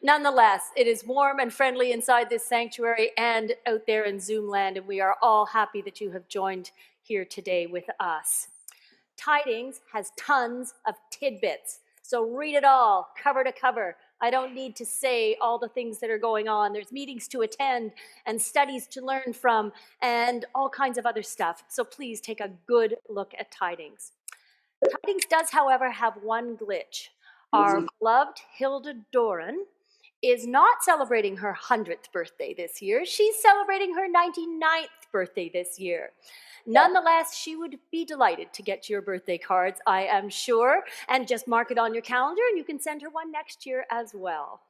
Nonetheless, it is warm and friendly inside this sanctuary and out there in Zoom land, and we are all happy that you have joined here today with us. Tidings has tons of tidbits, so read it all, cover to cover. I don't need to say all the things that are going on. There's meetings to attend and studies to learn from and all kinds of other stuff, so please take a good look at Tidings. Tidings does, however, have one glitch. Our beloved Hilda Doran is not celebrating her 100th birthday this year. She's celebrating her 99th birthday this year. Nonetheless, she would be delighted to get your birthday cards, I am sure, and just mark it on your calendar and you can send her one next year as well.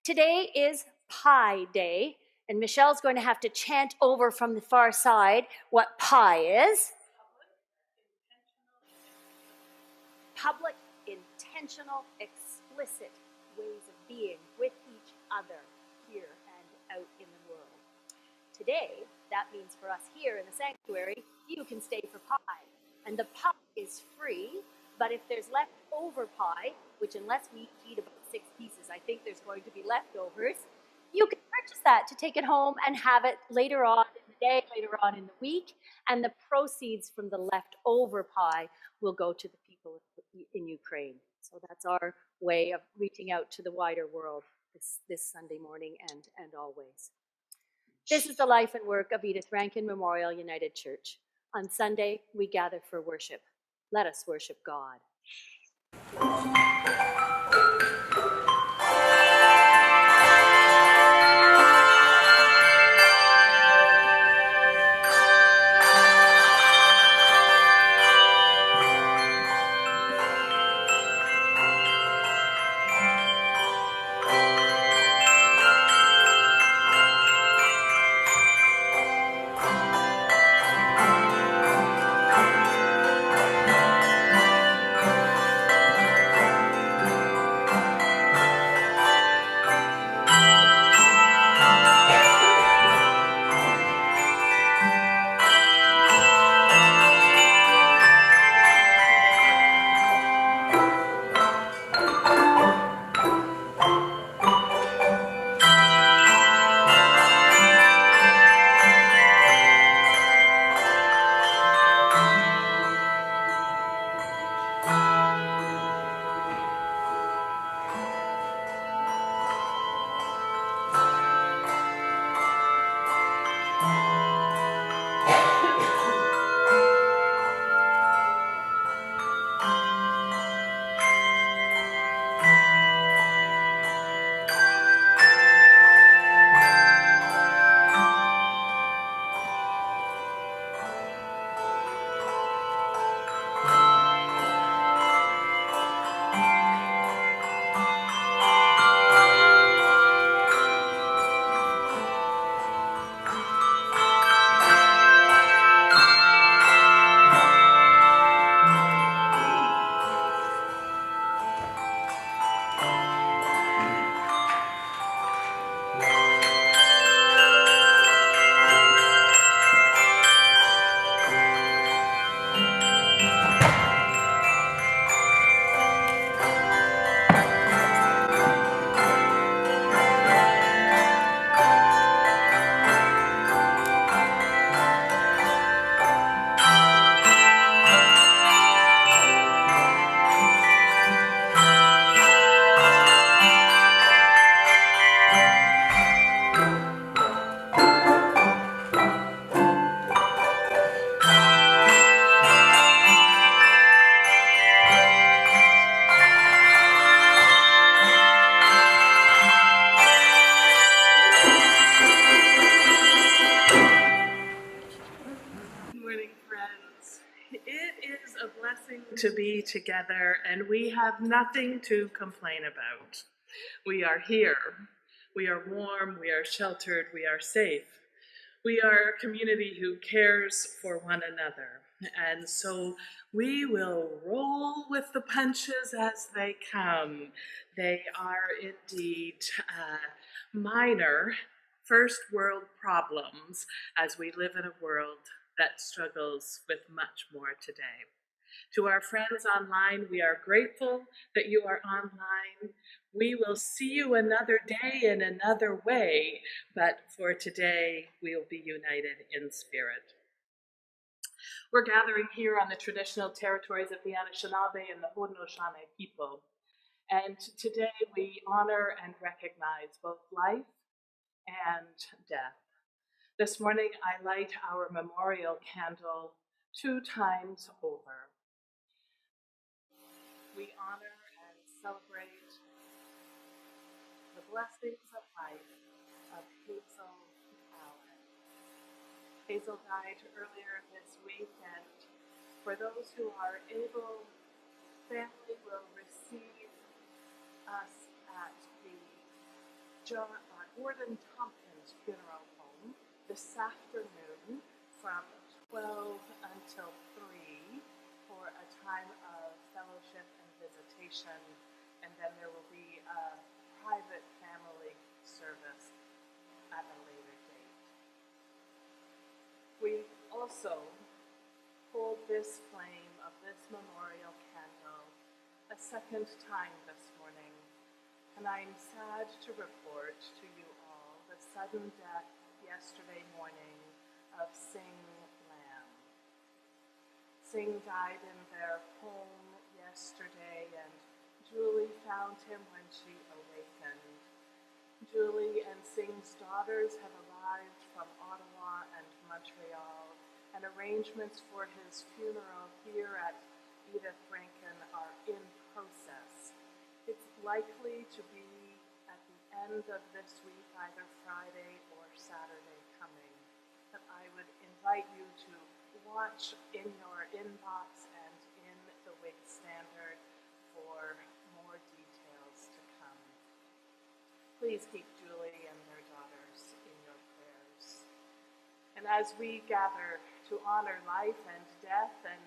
Today is P.I.E. Day, and Michelle's going to have to chant over from the far side what P.I.E. is. Public, intentional, explicit ways of being with each other here and out in the world. Today, that means for us here in the sanctuary, you can stay for pie. And the pie is free, but if there's leftover pie, which unless we eat about 6 pieces, I think there's going to be leftovers, you can purchase that to take it home and have it later on in the day, later on in the week, and the proceeds from the leftover pie will go to the people in Ukraine. So that's our way of reaching out to the wider world this Sunday morning and always. This is the life and work of Edith Rankin Memorial United Church. On Sunday, we gather for worship. Let us worship God. To be together, and we have nothing to complain about. We are here. We are warm. We are sheltered. We are safe. We are a community who cares for one another. And so we will roll with the punches as they come. They are indeed minor first world problems as we live in a world that struggles with much more today. To our friends online, we are grateful that you are online. We will see you another day in another way, but for today, we'll be united in spirit. We're gathering here on the traditional territories of the Anishinaabe and the Haudenosaunee people. And today we honor and recognize both life and death. This morning I light our memorial candle 2 times over. We honor and celebrate the blessings of life of Hazel Allen. Hazel died earlier this week, and for those who are able, family will receive us at the Gordon Tompkins Funeral Home this afternoon from 12 until 3 for a time of fellowship and visitation, and then there will be a private family service at a later date. We also hold this flame of this memorial candle a second time this morning, and I'm sad to report to you all the sudden death yesterday morning of Singh Lam. Singh died in their home yesterday, and Julie found him when she awakened. Julie and Singh's daughters have arrived from Ottawa and Montreal, and arrangements for his funeral here at Edith Rankin are in process. It's likely to be at the end of this week, either Friday or Saturday coming. But I would invite you to watch in your inbox and in the Whig Standard for more details to come. Please keep Julie and their daughters in your prayers. And as we gather to honor life and death and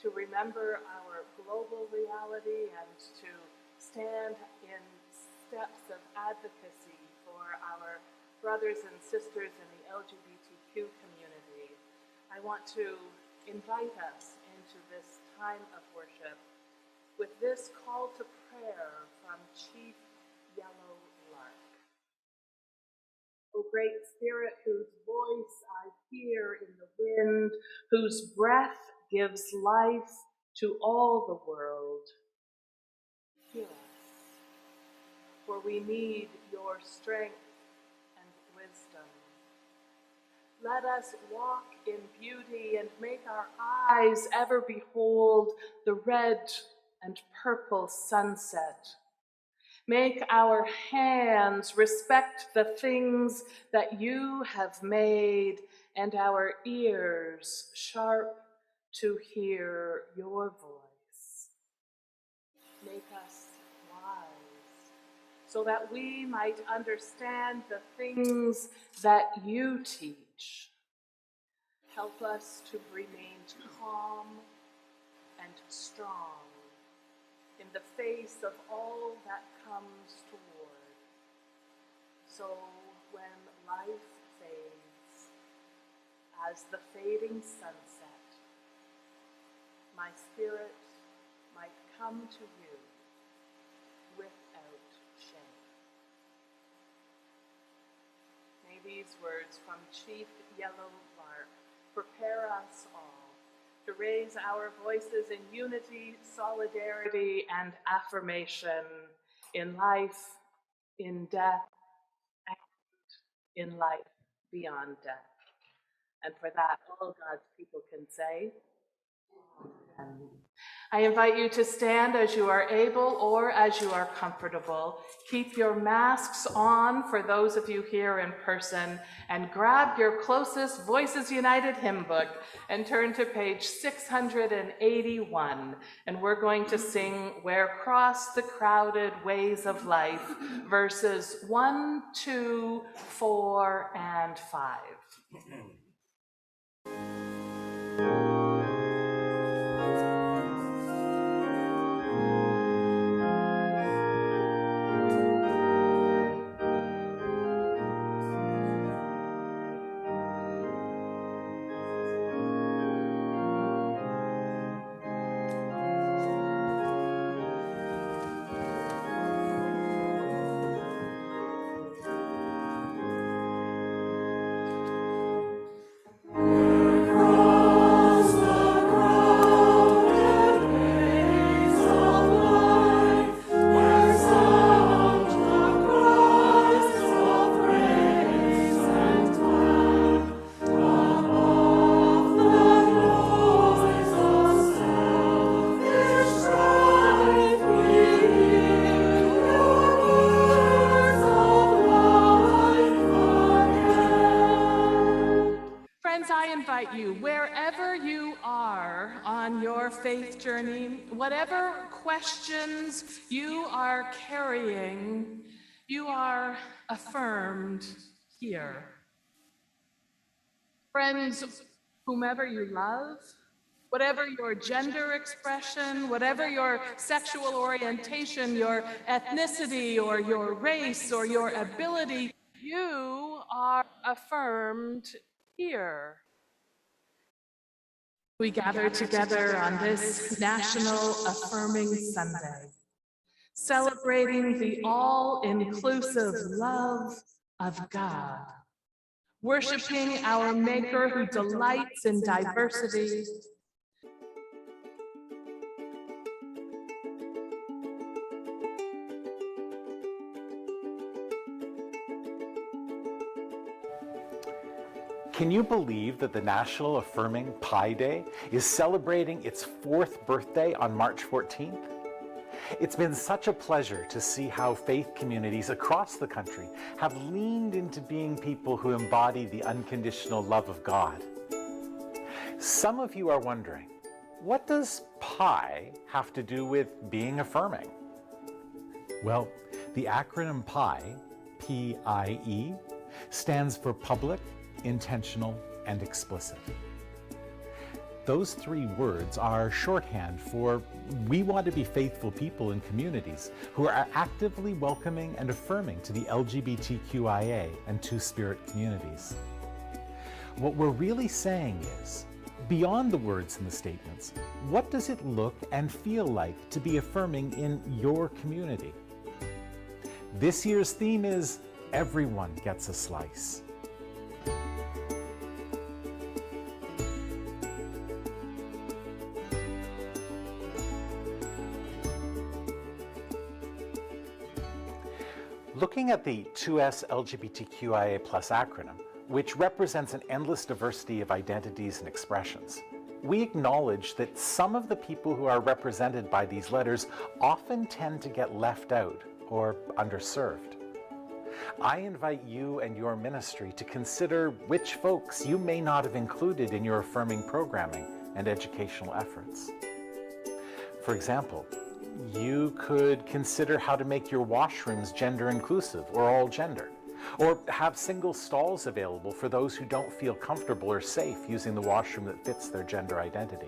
to remember our global reality and to stand in steps of advocacy for our brothers and sisters in the LGBTQ community, I want to invite us into this time of worship with this call to prayer from Chief Yellow Lark. O great Spirit, whose voice I hear in the wind, whose breath gives life to all the world, heal us, for we need your strength and wisdom. Let us walk in beauty and make our eyes ever behold the red and purple sunset. Make our hands respect the things that you have made, and our ears sharp to hear your voice. Make us wise, so that we might understand the things that you teach. Help us to remain calm and strong in the face of all that comes toward. So when life fades, as the fading sunset, my spirit might come to you without shame. May these words from Chief Yellow Lark prepare us all to raise our voices in unity, solidarity, and affirmation in life, in death, and in life beyond death. And for that, all God's people can say, Amen. I invite you to stand as you are able or as you are comfortable. Keep your masks on for those of you here in person, and grab your closest Voices United hymn book and turn to page 681. And we're going to sing Where Cross the Crowded Ways of Life, verses 1, 2, 4, and 5. faith journey, whatever questions you are carrying, you are affirmed here. Friends, whomever you love, whatever your gender expression, whatever your sexual orientation, your ethnicity, or your race, or your ability, you are affirmed here. We gather together on this National Affirming Sunday, celebrating the all-inclusive love of God, worshiping our Maker who delights in diversity. Can you believe that the National Affirming P.I.E. Day is celebrating its 4th birthday on March 14th? It's been such a pleasure to see how faith communities across the country have leaned into being people who embody the unconditional love of God. Some of you are wondering, what does P.I.E. have to do with being affirming? Well, the acronym P.I.E., P-I-E, stands for Public, Intentional, and Explicit. Those 3 words are shorthand for we want to be faithful people in communities who are actively welcoming and affirming to the LGBTQIA and Two-Spirit communities. What we're really saying is, beyond the words in the statements, what does it look and feel like to be affirming in your community? This year's theme is Everyone Gets a Slice. Looking at the 2S LGBTQIA+ acronym, which represents an endless diversity of identities and expressions, we acknowledge that some of the people who are represented by these letters often tend to get left out or underserved. I invite you and your ministry to consider which folks you may not have included in your affirming programming and educational efforts. For example, you could consider how to make your washrooms gender inclusive or all gender, or have single stalls available for those who don't feel comfortable or safe using the washroom that fits their gender identity.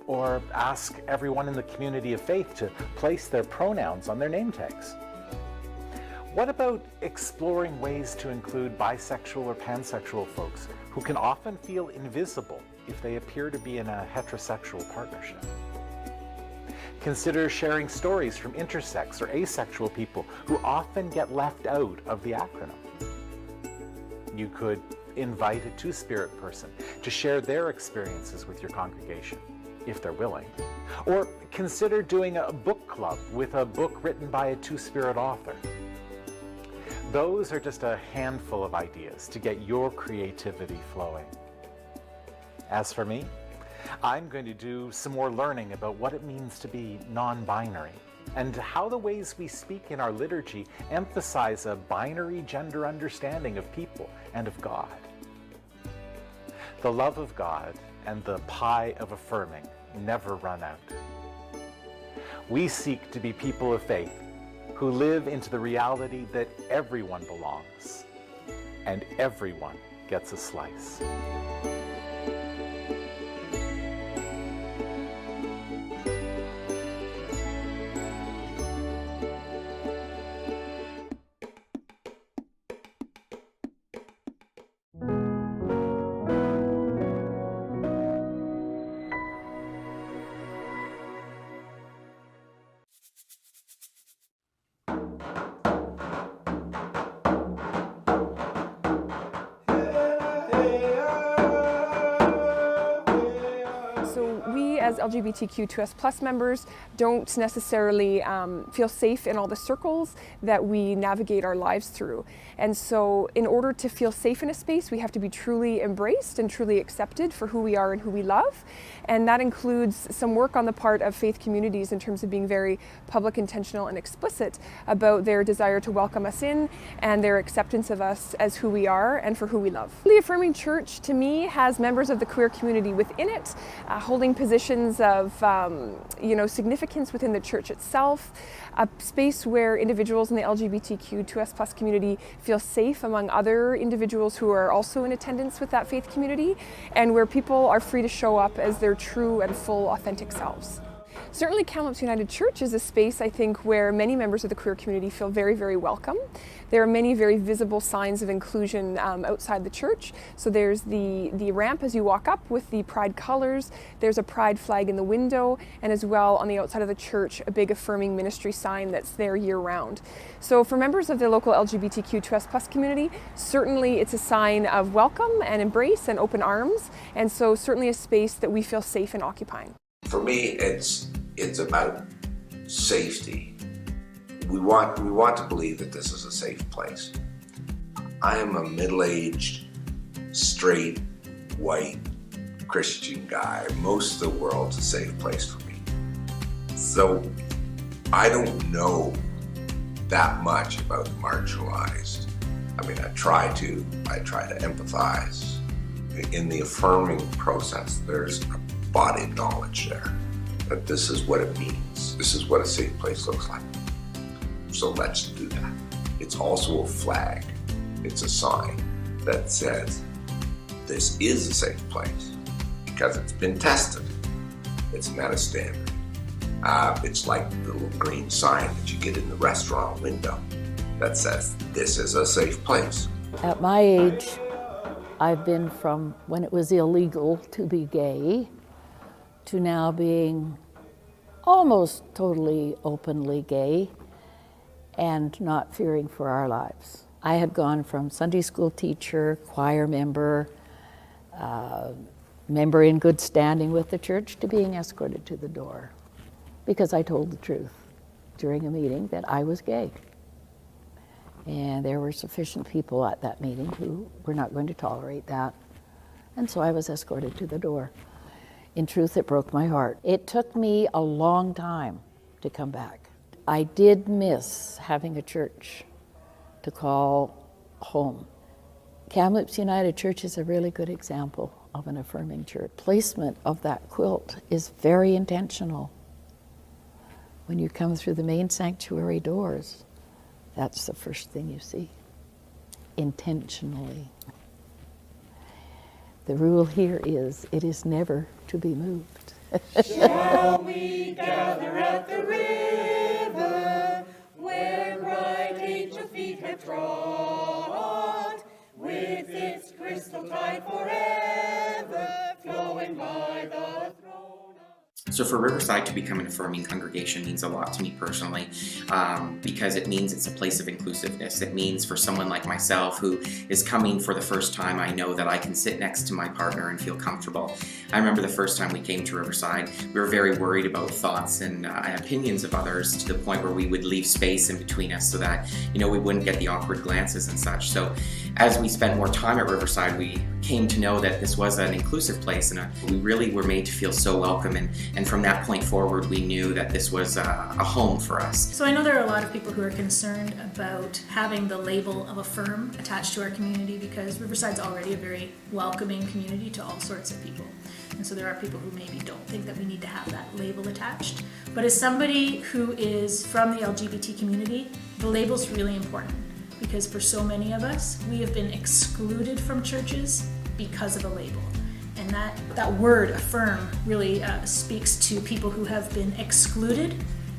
Or ask everyone in the community of faith to place their pronouns on their name tags. What about exploring ways to include bisexual or pansexual folks who can often feel invisible if they appear to be in a heterosexual partnership? Consider sharing stories from intersex or asexual people who often get left out of the acronym. You could invite a Two-Spirit person to share their experiences with your congregation, if they're willing. Or consider doing a book club with a book written by a Two-Spirit author. Those are just a handful of ideas to get your creativity flowing. As for me, I'm going to do some more learning about what it means to be non-binary and how the ways we speak in our liturgy emphasize a binary gender understanding of people and of God. The love of God and the P.I.E. of affirming never run out. We seek to be people of faith who live into the reality that everyone belongs and everyone gets a slice. As LGBTQ2S+ members don't necessarily feel safe in all the circles that we navigate our lives through. And so in order to feel safe in a space, we have to be truly embraced and truly accepted for who we are and who we love. And that includes some work on the part of faith communities in terms of being very public, intentional, and explicit about their desire to welcome us in and their acceptance of us as who we are and for who we love. The Affirming Church, to me, has members of the queer community within it, holding positions positions of significance within the church itself, a space where individuals in the LGBTQ2S+ community feel safe among other individuals who are also in attendance with that faith community, and where people are free to show up as their true and full authentic selves. Certainly Kamloops United Church is a space, I think, where many members of the queer community feel very, very welcome. There are many very visible signs of inclusion outside the church. So there's the ramp as you walk up with the Pride colors, there's a Pride flag in the window, and as well on the outside of the church, a big affirming ministry sign that's there year-round. So for members of the local LGBTQ2S+ community, certainly it's a sign of welcome and embrace and open arms, and so certainly a space that we feel safe in occupying. For me, it's about safety. We want to believe that this is a safe place. I am a middle-aged, straight, white, Christian guy. Most of the world's a safe place for me. So I don't know that much about the marginalized. I mean, I try to empathize. In the affirming process, there's a body of knowledge there that this is what it means. This is what a safe place looks like. So let's do that. It's also a flag. It's a sign that says this is a safe place because it's been tested. It's met a standard. It's like the little green sign that you get in the restaurant window that says this is a safe place. At my age, I've been from when it was illegal to be gay to now being almost totally openly gay and not fearing for our lives. I had gone from Sunday school teacher, choir member, member in good standing with the church, to being escorted to the door because I told the truth during a meeting that I was gay. And there were sufficient people at that meeting who were not going to tolerate that. And so I was escorted to the door. In truth, it broke my heart. It took me a long time to come back. I did miss having a church to call home. Kamloops United Church is a really good example of an affirming church. Placement of that quilt is very intentional. When you come through the main sanctuary doors, that's the first thing you see, intentionally. The rule here is, it is never to be moved. Shall we gather at the river, where bright angel feet have trod, with its crystal tide forever, flowing by the throne of... So for Riverside to become an affirming congregation means a lot to me personally, because it means it's a place of inclusiveness. It means for someone like myself who is coming for the first time, I know that I can sit next to my partner and feel comfortable. I remember the first time we came to Riverside, we were very worried about thoughts and opinions of others, to the point where we would leave space in between us so that, we wouldn't get the awkward glances and such. So as we spent more time at Riverside, we came to know that this was an inclusive place, and we really were made to feel so welcome, and from that point forward we knew that this was a home for us. So I know there are a lot of people who are concerned about having the label of affirm attached to our community, because Riverside's already a very welcoming community to all sorts of people. And so there are people who maybe don't think that we need to have that label attached. But as somebody who is from the LGBT community, the label's really important, because for so many of us, we have been excluded from churches because of a label. And that word, affirm, really speaks to people who have been excluded,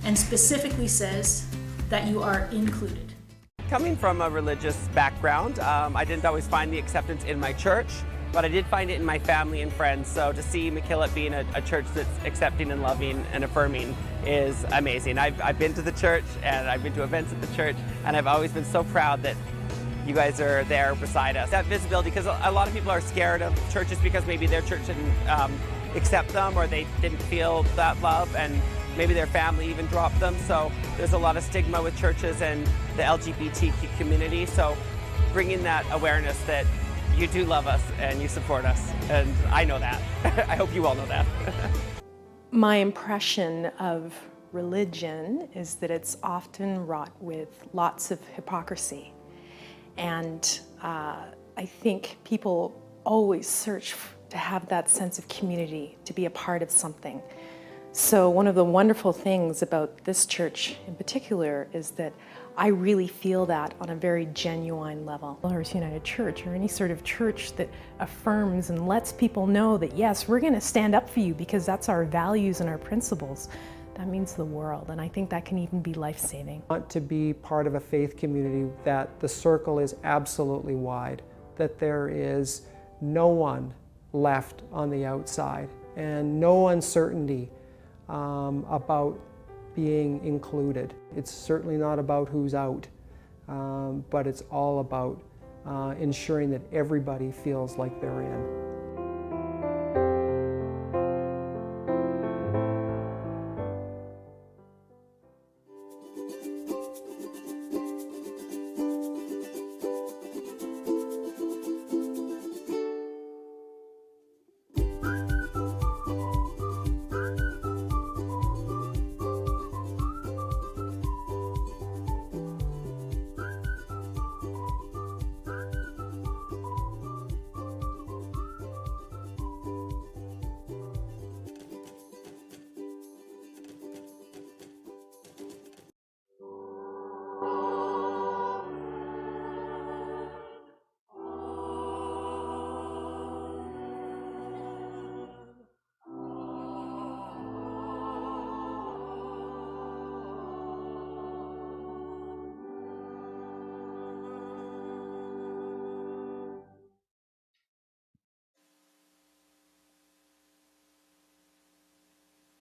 and specifically says that you are included. Coming from a religious background, I didn't always find the acceptance in my church, but I did find it in my family and friends. So to see McKillop being a church that's accepting and loving and affirming is amazing. I've been to the church, and I've been to events at the church, and I've always been so proud that you guys are there beside us. That visibility, because a lot of people are scared of churches because maybe their church didn't accept them, or they didn't feel that love, and maybe their family even dropped them. So there's a lot of stigma with churches and the LGBTQ community. So bringing that awareness that you do love us and you support us, and I know that. I hope you all know that. My impression of religion is that it's often wrought with lots of hypocrisy. And I think people always search to have that sense of community, to be a part of something. So one of the wonderful things about this church in particular is that I really feel that on a very genuine level. Harvest United Church, or any sort of church that affirms and lets people know that yes, we're going to stand up for you because that's our values and our principles, that means the world, and I think that can even be life-saving. I want to be part of a faith community that the circle is absolutely wide, that there is no one left on the outside and no uncertainty about being included. It's certainly not about who's out, but it's all about ensuring that everybody feels like they're in.